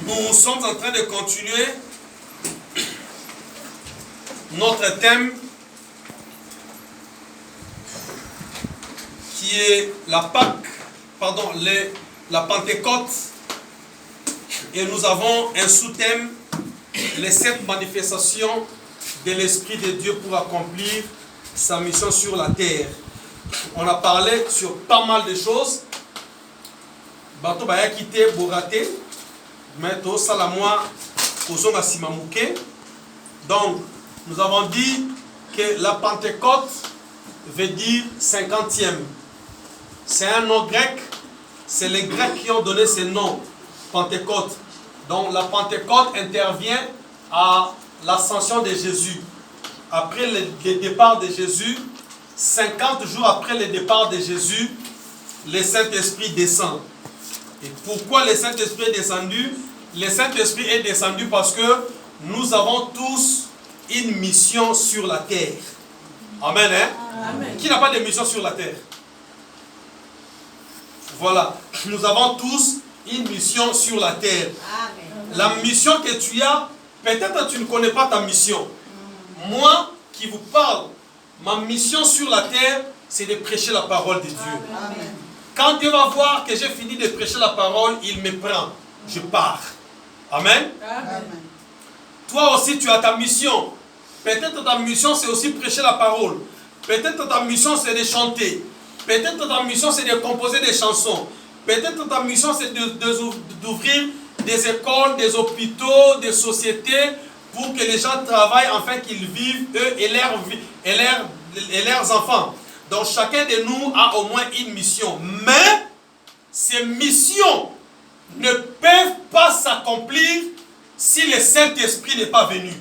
Nous sommes en train de continuer notre thème qui est la Pâque, pardon, la Pentecôte, et nous avons un sous-thème, les 7 manifestations de l'Esprit de Dieu pour accomplir sa mission sur la terre. On a parlé sur pas mal de choses. Bato baya quitté Boraté, mais tout ça la moi kozonga simamouké. Donc nous avons dit que la Pentecôte veut dire 50e. C'est un nom grec. C'est les Grecs qui ont donné ce nom, Pentecôte. Donc la Pentecôte intervient à l'ascension de Jésus. Après le départ de Jésus, 50 jours après le départ de Jésus, le Saint-Esprit descend. Et pourquoi le Saint-Esprit est descendu? Le Saint-Esprit est descendu parce que nous avons tous une mission sur la terre. Amen, hein? Amen. Qui n'a pas de mission sur la terre? Voilà. Nous avons tous une mission sur la terre. Amen. La mission que tu as, peut-être tu ne connais pas ta mission. Moi qui vous parle, ma mission sur la terre, c'est de prêcher la parole de Dieu. Amen. Quand Dieu va voir que j'ai fini de prêcher la parole, il me prend. Je pars. Amen. Amen. Toi aussi, tu as ta mission. Peut-être ta mission, c'est aussi prêcher la parole. Peut-être ta mission, c'est de chanter. Peut-être ta mission, c'est de composer des chansons. Peut-être ta mission, c'est d'ouvrir des écoles, des hôpitaux, des sociétés pour que les gens travaillent afin qu'ils vivent, eux et leurs enfants. Donc chacun de nous a au moins une mission. Mais ces missions ne peuvent pas s'accomplir si le Saint-Esprit n'est pas venu.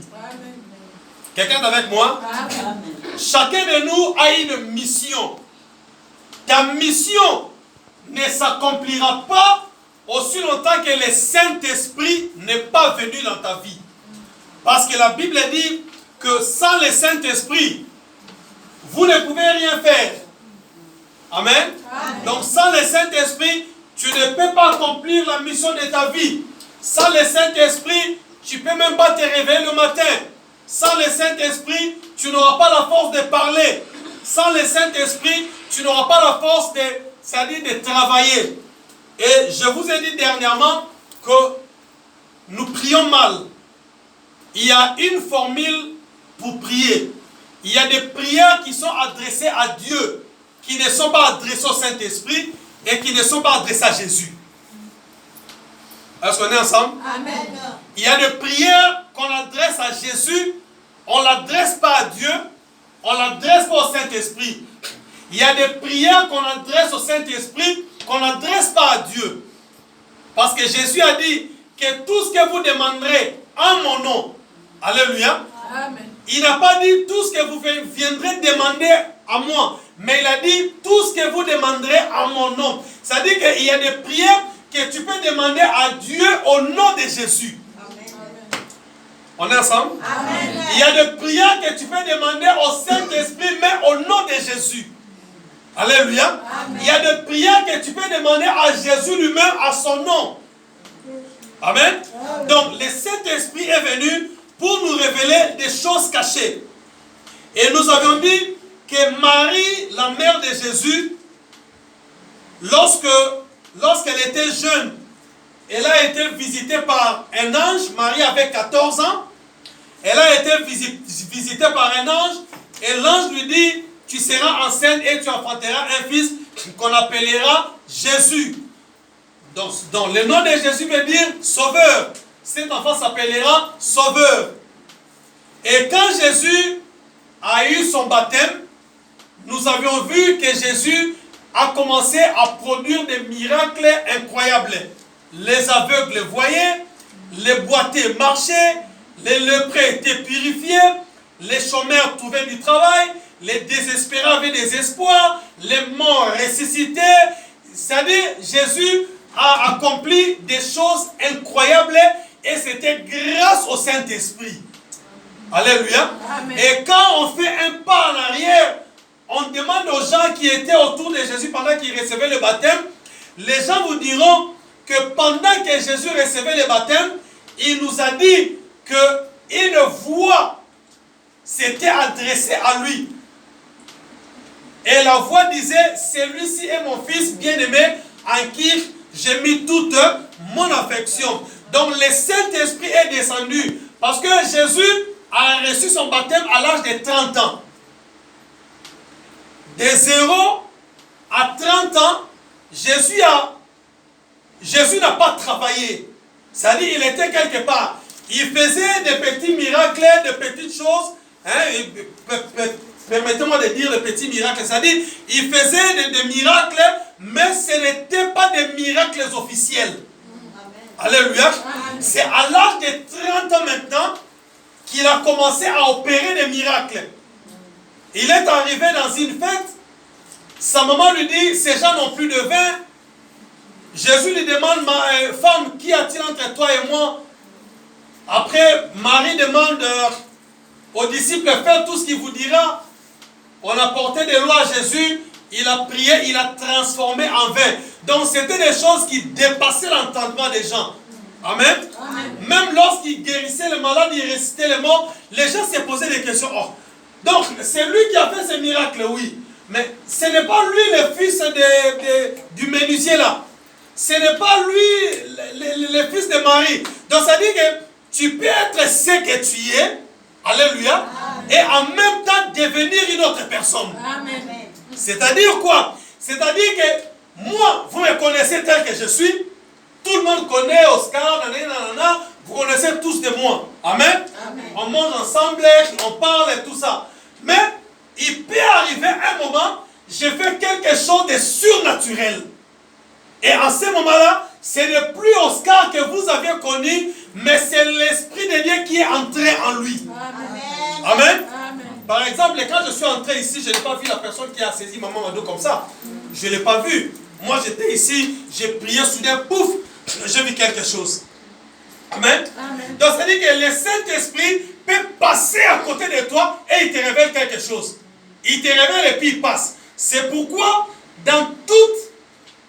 Quelqu'un est avec moi? Amen. Chacun de nous a une mission. Ta mission ne s'accomplira pas aussi longtemps que le Saint-Esprit n'est pas venu dans ta vie. Parce que la Bible dit que sans le Saint-Esprit, vous ne pouvez rien faire. Amen. Amen. Donc sans le Saint-Esprit, tu ne peux pas accomplir la mission de ta vie. Sans le Saint-Esprit, tu ne peux même pas te réveiller le matin. Sans le Saint-Esprit, tu n'auras pas la force de parler. Sans le Saint-Esprit, tu n'auras pas la force de travailler. Et je vous ai dit dernièrement que nous prions mal. Il y a une formule pour prier. Il y a des prières qui sont adressées à Dieu, qui ne sont pas adressées au Saint-Esprit et qui ne sont pas adressées à Jésus. Est-ce qu'on est ensemble? Amen. Il y a des prières qu'on adresse à Jésus, on ne l'adresse pas à Dieu, on ne l'adresse pas au Saint-Esprit. Il y a des prières qu'on adresse au Saint-Esprit, qu'on n'adresse pas à Dieu. Parce que Jésus a dit que tout ce que vous demanderez en mon nom, alléluia, amen. Il n'a pas dit tout ce que vous viendrez demander à moi, mais il a dit tout ce que vous demanderez en mon nom. Ça dit qu'il y a des prières que tu peux demander à Dieu au nom de Jésus. Amen. On est ensemble? Amen. Il y a des prières que tu peux demander au Saint-Esprit, mais au nom de Jésus. Alléluia. Amen. Il y a des prières que tu peux demander à Jésus lui-même, à son nom. Amen. Amen. Donc le Saint-Esprit est venu pour nous révéler des choses cachées. Et nous avions dit que Marie, la mère de Jésus, lorsqu'elle était jeune, elle a été visitée par un ange. Marie avait 14 ans. Elle a été visitée par un ange. Et l'ange lui dit, tu seras enceinte et tu enfanteras un fils qu'on appellera Jésus. Donc le nom de Jésus veut dire sauveur. Cet enfant s'appellera sauveur. Et quand Jésus a eu son baptême, nous avions vu que Jésus a commencé à produire des miracles incroyables. Les aveugles voyaient, les boiteux marchaient, les lépreux étaient purifiés, les chômeurs trouvaient du travail, les désespérés avaient des espoirs, les morts ressuscitaient. C'est-à-dire, Jésus a accompli des choses incroyables et c'était grâce au Saint-Esprit. Alléluia. Amen. Et quand on fait un pas en arrière, on demande aux gens qui étaient autour de Jésus pendant qu'il recevait le baptême, les gens vous diront que que pendant que Jésus recevait le baptême, il nous a dit qu'une voix s'était adressée à lui. Et la voix disait, celui-ci est mon fils bien-aimé en qui j'ai mis toute mon affection. Donc le Saint-Esprit est descendu parce que Jésus a reçu son baptême à l'âge de 30 ans. De 0 à 30 ans, Jésus n'a pas travaillé. C'est-à-dire qu'il était quelque part. Il faisait des petits miracles, des petites choses. Permettez-moi de dire les petits miracles. C'est-à-dire il faisait des miracles, mais ce n'étaient pas des miracles officiels. Amen. Alléluia. C'est à l'âge de 30 ans maintenant qu'il a commencé à opérer des miracles. Il est arrivé dans une fête. Sa maman lui dit, ces gens n'ont plus de vin. Jésus lui demande, femme, qu'y a-t-il entre toi et moi? Après, Marie demande aux disciples, faites tout ce qu'il vous dira. On a porté des lois à Jésus, il a prié, il a transformé en vin. Donc c'était des choses qui dépassaient l'entendement des gens. Amen. Amen. Même lorsqu'il guérissait les malades, il récitait les mots, les gens se posaient des questions. Oh. Donc c'est lui qui a fait ces miracles, oui. Mais ce n'est pas lui le fils du menuisier là. Ce n'est pas lui le fils de Marie. Donc ça dit que tu peux être ce que tu es. Alléluia. Amen. Et en même temps devenir une autre personne. C'est-à-dire quoi? C'est-à-dire que moi, vous me connaissez tel que je suis. Tout le monde connaît Oscar, nanana, vous connaissez tous de moi. Amen. Amen. On mange ensemble, on parle et tout ça. Mais il peut arriver un moment, je fais quelque chose de surnaturel. Et en ce moment-là, ce n'est plus Oscar que vous avez connu, mais c'est l'Esprit de Dieu qui est entré en lui. Amen. Amen. Amen. Par exemple, quand je suis entré ici, je n'ai pas vu la personne qui a saisi Maman Mado comme ça. Je ne l'ai pas vu. Moi, j'étais ici, j'ai prié, soudain, pouf, j'ai vu quelque chose. Amen. Amen. Donc, ça veut dire que le Saint-Esprit peut passer à côté de toi et il te révèle quelque chose. Il te révèle et puis il passe. C'est pourquoi, dans toute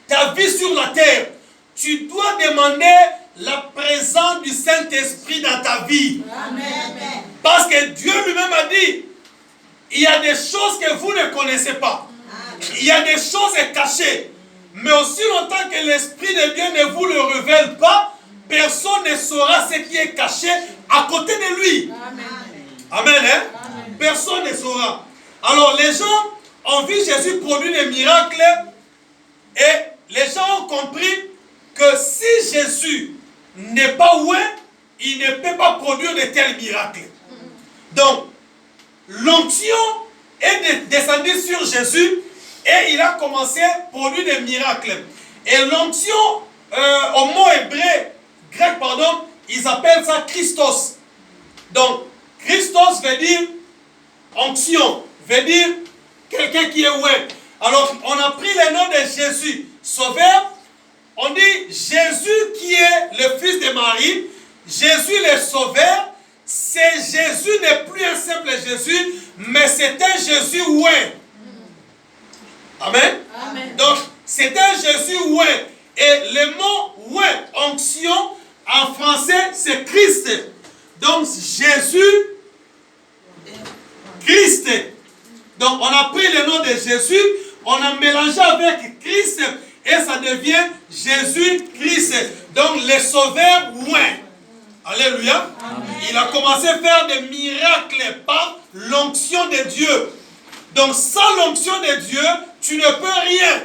ta vie sur la terre, tu dois demander la présence du Saint-Esprit dans ta vie. Amen. Parce que Dieu lui-même a dit, il y a des choses que vous ne connaissez pas. Amen. Il y a des choses cachées. Mais aussi longtemps que l'Esprit de Dieu ne vous le révèle pas, personne ne saura ce qui est caché à côté de lui. Amen. Amen, hein? Amen. Personne ne saura. Alors les gens ont vu Jésus produire des miracles et les gens ont compris que si Jésus n'est pas oué, il ne peut pas produire de tels miracles. Donc, l'onction est descendue sur Jésus et il a commencé à produire des miracles. Et l'onction, au mot grec, pardon, ils appellent ça Christos. Donc, Christos veut dire onction, veut dire quelqu'un qui est oué. Alors, on a pris le nom de Jésus, sauveur. On dit Jésus qui est le fils de Marie, Jésus le sauveur. C'est Jésus n'est plus un simple Jésus, mais c'est un Jésus oué. Amen. Amen. Donc, c'est un Jésus oué. Et le mot oué, onction, en français, c'est Christ. Donc, Jésus, Christ. Donc, on a pris le nom de Jésus, on a mélangé avec Christ, et ça devient Jésus-Christ. Donc, le sauveur oué. Alléluia. Amen. Il a commencé à faire des miracles par l'onction de Dieu. Donc, sans l'onction de Dieu, tu ne peux rien.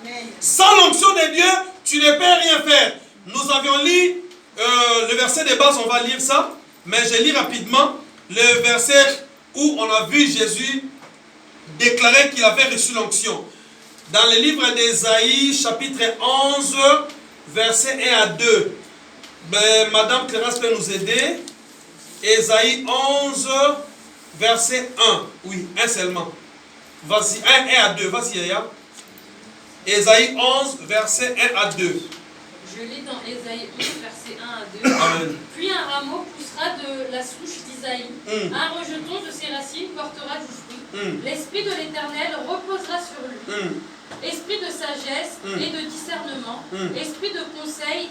Amen. Sans l'onction de Dieu, tu ne peux rien faire. Nous avions lu le verset de base, on va lire ça, mais je lis rapidement le verset où on a vu Jésus déclarer qu'il avait reçu l'onction. Dans le livre d'Ésaïe, chapitre 11, verset 1 à 2. Mais Madame Clérance peut nous aider. Ésaïe 11, verset 1. Oui, un seulement. Vas-y, 1 à 2. Vas-y, Yaya. Ésaïe 11, verset 1 à 2. Je lis dans Ésaïe 11, verset 1 à 2. Amen. Puis un rameau poussera de la souche d'Isaïe. Un rejeton de ses racines portera du fruit. L'Esprit de l'Éternel reposera sur lui. Esprit de sagesse et de discernement, esprit de conseil